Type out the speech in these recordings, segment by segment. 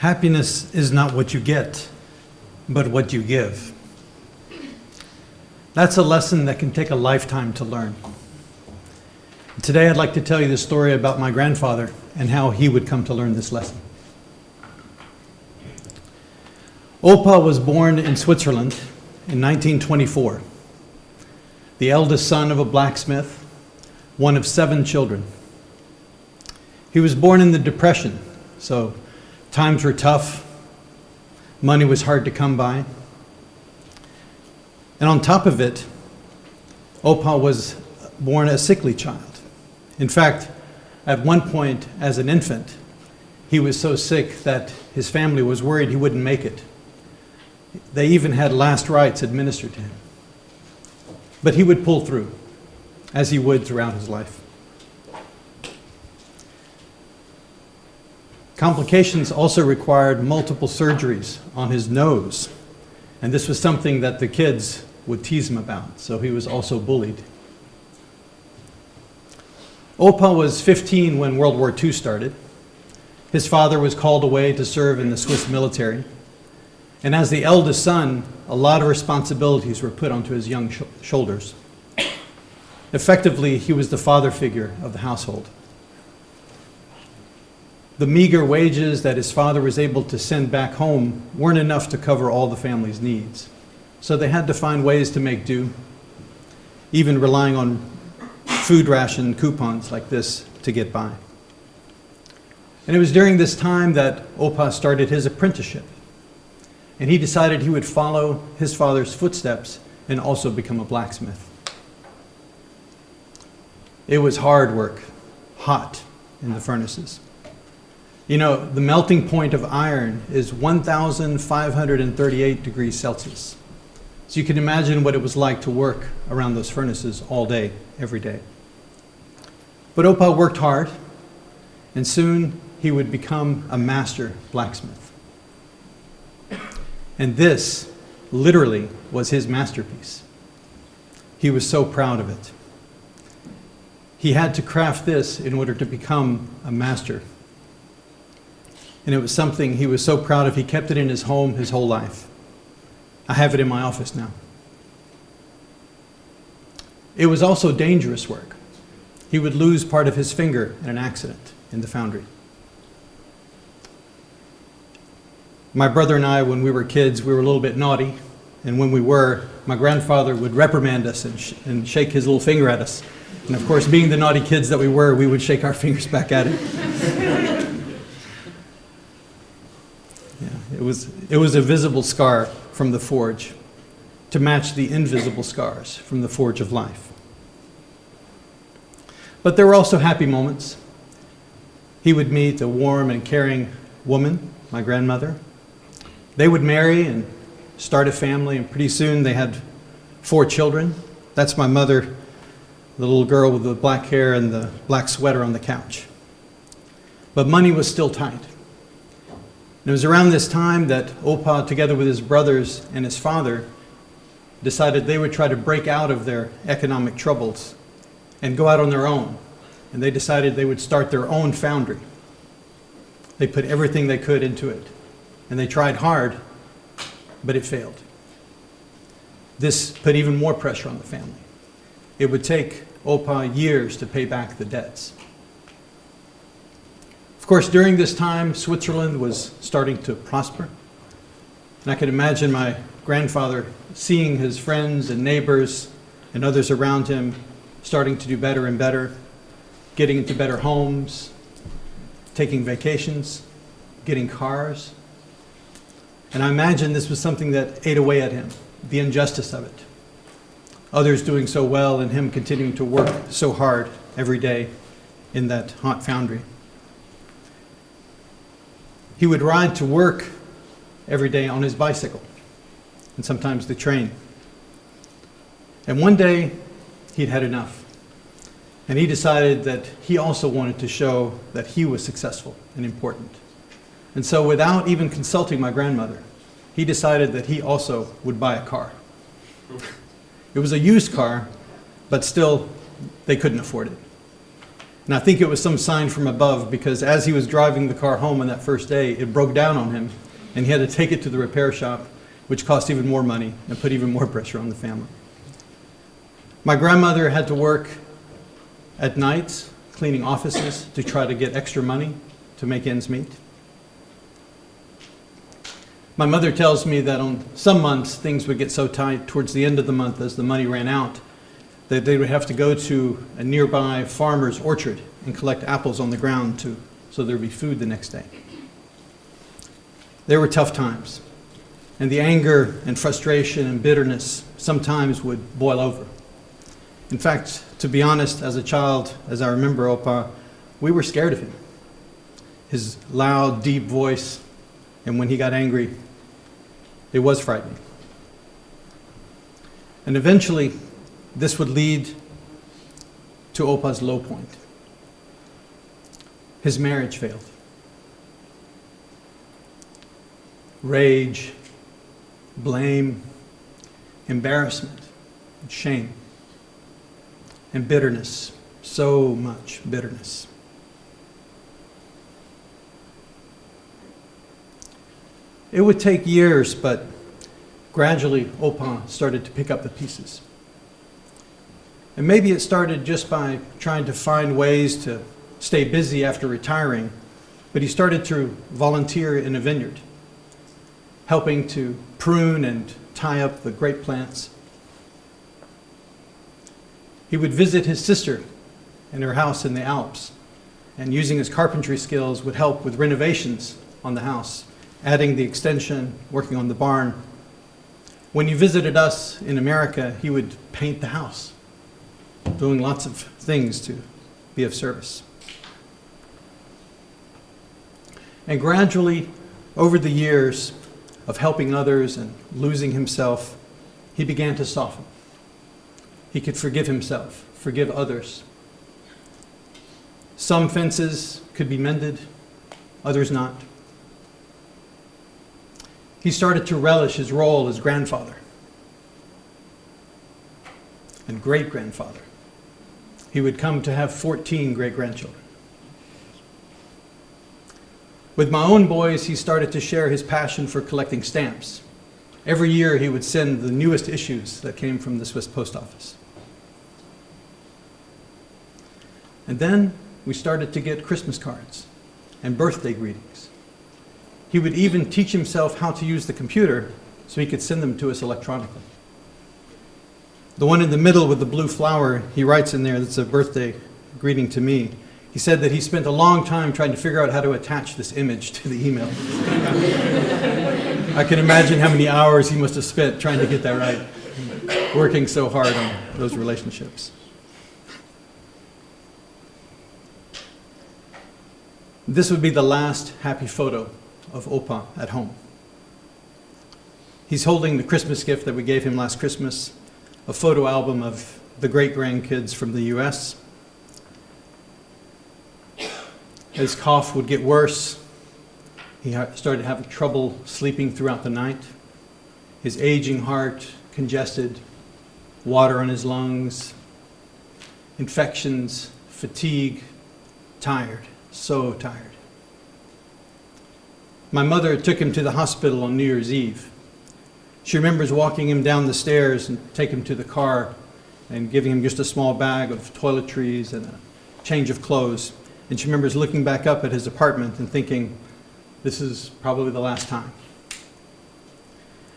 Happiness is not what you get, but what you give. That's a lesson that can take a lifetime to learn. Today I'd like to tell you the story about my grandfather and how he would come to learn this lesson. Opa was born in Switzerland in 1924, the eldest son of a blacksmith, one of 7 children. He was born in the Depression, so times were tough, money was hard to come by. And on top of it, Opa was born a sickly child. In fact, at one point as an infant, he was so sick that his family was worried he wouldn't make it. They even had last rites administered to him. But he would pull through, as he would throughout his life. Complications also required multiple surgeries on his nose, and this was something that the kids would tease him about, so he was also bullied. Opa was 15 when World War II started. His father was called away to serve in the Swiss military, and as the eldest son, a lot of responsibilities were put onto his young shoulders. Effectively, he was the father figure of the household. The meager wages that his father was able to send back home weren't enough to cover all the family's needs. So they had to find ways to make do, even relying on food ration coupons like this to get by. And it was during this time that Opa started his apprenticeship. And he decided he would follow his father's footsteps and also become a blacksmith. It was hard work, hot in the furnaces. You know, the melting point of iron is 1,538 degrees Celsius. So you can imagine what it was like to work around those furnaces all day, every day. But Opa worked hard, and soon he would become a master blacksmith. And this, literally, was his masterpiece. He was so proud of it. He had to craft this in order to become a master. And it was something he was so proud of, he kept it in his home his whole life. I have it in my office now. It was also dangerous work. He would lose part of his finger in an accident in the foundry. My brother and I, when we were kids, we were a little bit naughty. And when we were, my grandfather would reprimand us and shake his little finger at us. And of course, being the naughty kids that we were, we would shake our fingers back at him. It was a visible scar from the forge to match the invisible scars from the forge of life. But there were also happy moments. He would meet a warm and caring woman, my grandmother. They would marry and start a family, and pretty soon they had 4 children. That's my mother, the little girl with the black hair and the black sweater on the couch. But money was still tight. And it was around this time that Opa, together with his brothers and his father, decided they would try to break out of their economic troubles and go out on their own. And they decided they would start their own foundry. They put everything they could into it. And they tried hard, but it failed. This put even more pressure on the family. It would take Opa years to pay back the debts. Of course, during this time, Switzerland was starting to prosper. And I could imagine my grandfather seeing his friends and neighbors and others around him starting to do better and better, getting into better homes, taking vacations, getting cars. And I imagine this was something that ate away at him, the injustice of it. Others doing so well and him continuing to work so hard every day in that hot foundry. He would ride to work every day on his bicycle and sometimes the train. And one day he'd had enough. And he decided that he also wanted to show that he was successful and important. And so without even consulting my grandmother, he decided that he also would buy a car. It was a used car, but still they couldn't afford it. And I think it was some sign from above, because as he was driving the car home on that first day, it broke down on him, and he had to take it to the repair shop, which cost even more money and put even more pressure on the family. My grandmother had to work at nights, cleaning offices to try to get extra money to make ends meet. My mother tells me that on some months things would get so tight towards the end of the month as the money ran out that they would have to go to a nearby farmer's orchard and collect apples on the ground so there would be food the next day. There were tough times, and the anger and frustration and bitterness sometimes would boil over. In fact, to be honest, as a child, as I remember Opa, we were scared of him. His loud, deep voice, and when he got angry, it was frightening. And eventually, this would lead to Opa's low point. His marriage failed. Rage, blame, embarrassment, shame, and bitterness, so much bitterness. It would take years, but gradually Opa started to pick up the pieces. And maybe it started just by trying to find ways to stay busy after retiring, but he started to volunteer in a vineyard, helping to prune and tie up the grape plants. He would visit his sister in her house in the Alps, and using his carpentry skills would help with renovations on the house, adding the extension, working on the barn. When he visited us in America, he would paint the house, doing lots of things to be of service. And gradually, over the years of helping others and losing himself, he began to soften. He could forgive himself, forgive others. Some fences could be mended, others not. He started to relish his role as grandfather and great-grandfather. He would come to have 14 great-grandchildren. With my own boys, he started to share his passion for collecting stamps. Every year he would send the newest issues that came from the Swiss Post Office. And then we started to get Christmas cards and birthday greetings. He would even teach himself how to use the computer so he could send them to us electronically. The one in the middle with the blue flower, he writes in there, that's a birthday greeting to me. He said that he spent a long time trying to figure out how to attach this image to the email. I can imagine how many hours he must have spent trying to get that right, working so hard on those relationships. This would be the last happy photo of Opa at home. He's holding the Christmas gift that we gave him last Christmas, a photo album of the great-grandkids from the US. His cough would get worse. He started having trouble sleeping throughout the night. His aging heart congested, water on his lungs, infections, fatigue, tired, so tired. My mother took him to the hospital on New Year's Eve. She remembers walking him down the stairs and taking him to the car and giving him just a small bag of toiletries and a change of clothes. And she remembers looking back up at his apartment and thinking, this is probably the last time.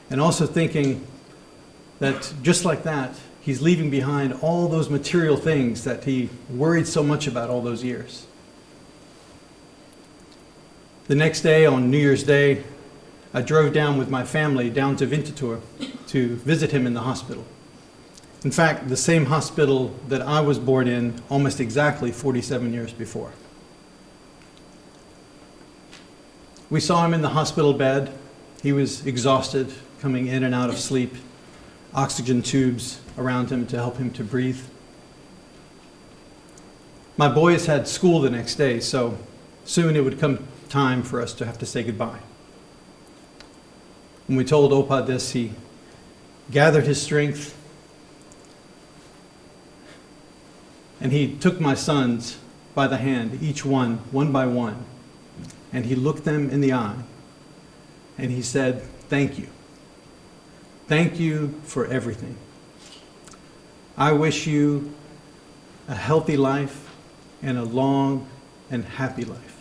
And also thinking that just like that, he's leaving behind all those material things that he worried so much about all those years. The next day, on New Year's Day, I drove down with my family down to Winterthur to visit him in the hospital. In fact, the same hospital that I was born in almost exactly 47 years before. We saw him in the hospital bed. He was exhausted, coming in and out of sleep, oxygen tubes around him to help him to breathe. My boys had school the next day, so soon it would come time for us to have to say goodbye. When we told Opa this, he gathered his strength and he took my sons by the hand, each one by one, and he looked them in the eye, and he said, "Thank you. Thank you for everything. I wish you a healthy life and a long and happy life."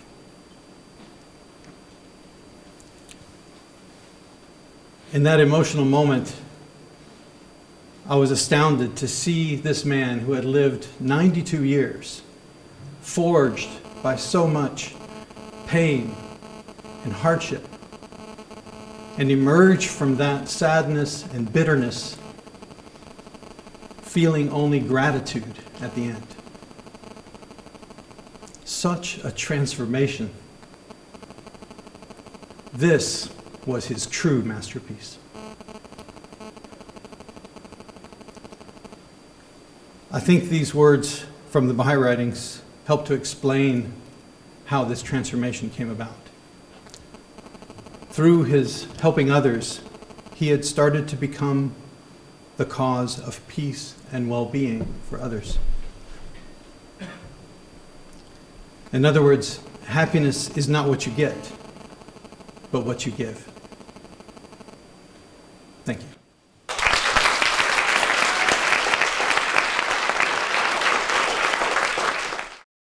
In that emotional moment, I was astounded to see this man who had lived 92 years, forged by so much pain and hardship, and emerge from that sadness and bitterness feeling only gratitude at the end. Such a transformation. This was his true masterpiece. I think these words from the Baha'i writings help to explain how this transformation came about. Through his helping others, he had started to become the cause of peace and well-being for others. In other words, happiness is not what you get, but what you give. Thank you.